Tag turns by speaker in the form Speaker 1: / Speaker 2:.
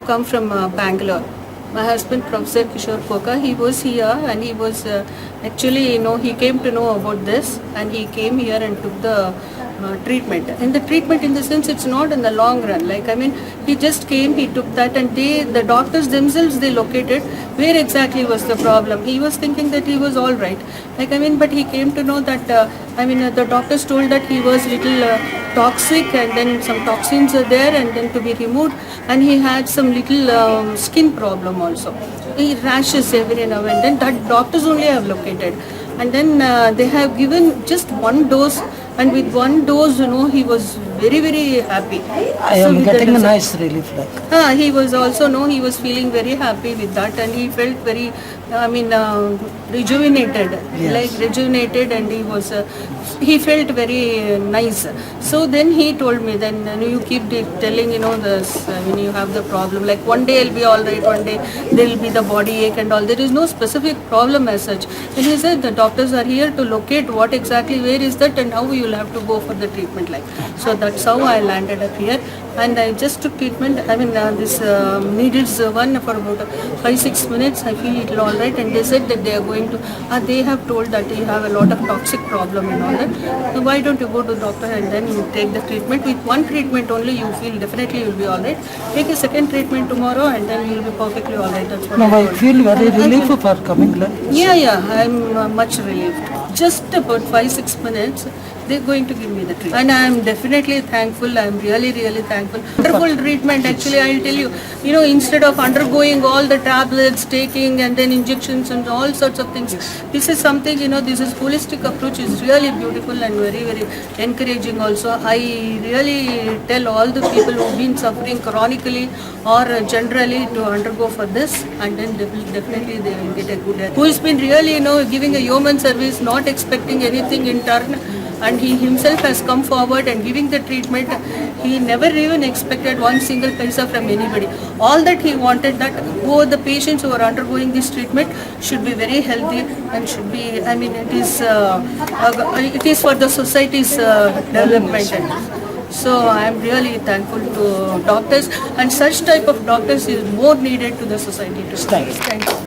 Speaker 1: Come from Bangalore. My husband, Professor Kishore Koka, he was here and he was actually, he came to know about this and he came here and took the treatment. And the treatment in the sense it's not in the long run. He just came, he took that and the doctors themselves, they located where exactly was the problem. He was thinking that he was all right. But he came to know that, the doctors told that he was little toxic and then some toxins are there and then to be removed, and he had some little skin problem also. He rashes every now and then. That doctors only have located, and then they have given just one dose, and with one dose, he was very happy.
Speaker 2: I am getting a nice relief.
Speaker 1: He was also he was feeling very happy with that, and he felt very, rejuvenated, rejuvenated, and he felt very nice. So then he told me, then you keep telling, this, when you have the problem, like one day I'll be all right, one day there will be the body ache and all. There is no specific problem as such. And he said the doctors are here to locate what exactly, where is that, and how you will have to go for the treatment. So that's how I landed up here, and I just took treatment. This needles one for about 5-6 minutes. I feel it all right, and they said that they are going to. They have told that you have a lot of toxic problem and all that. So why don't you go to the doctor and then you take the treatment? With one treatment only, you feel definitely you will be all right. Take a second treatment tomorrow, and then you will be perfectly all right. That's what
Speaker 2: I feel very relief for coming.
Speaker 1: Yeah, I'm much relieved. Just about 5-6 minutes, they're going to give me the treatment. And I'm definitely thankful. I'm really thankful. Wonderful treatment, actually, I'll tell you. Instead of undergoing all the tablets, taking and then injections and all sorts of things, this is something, this is holistic approach is really beautiful and very encouraging also. I really tell all the people who've been suffering chronically or generally to undergo for this, and then definitely they will get a good health. Who has been really, giving a human service, not expecting anything in turn, and he himself has come forward and giving the treatment. He never even expected one single paisa from anybody. All that he wanted, that who the patients who are undergoing this treatment should be very healthy and should be, it is for the society's development. So I am really thankful to doctors, and such type of doctors is more needed to the society too.
Speaker 2: Thank you.
Speaker 1: Thank you.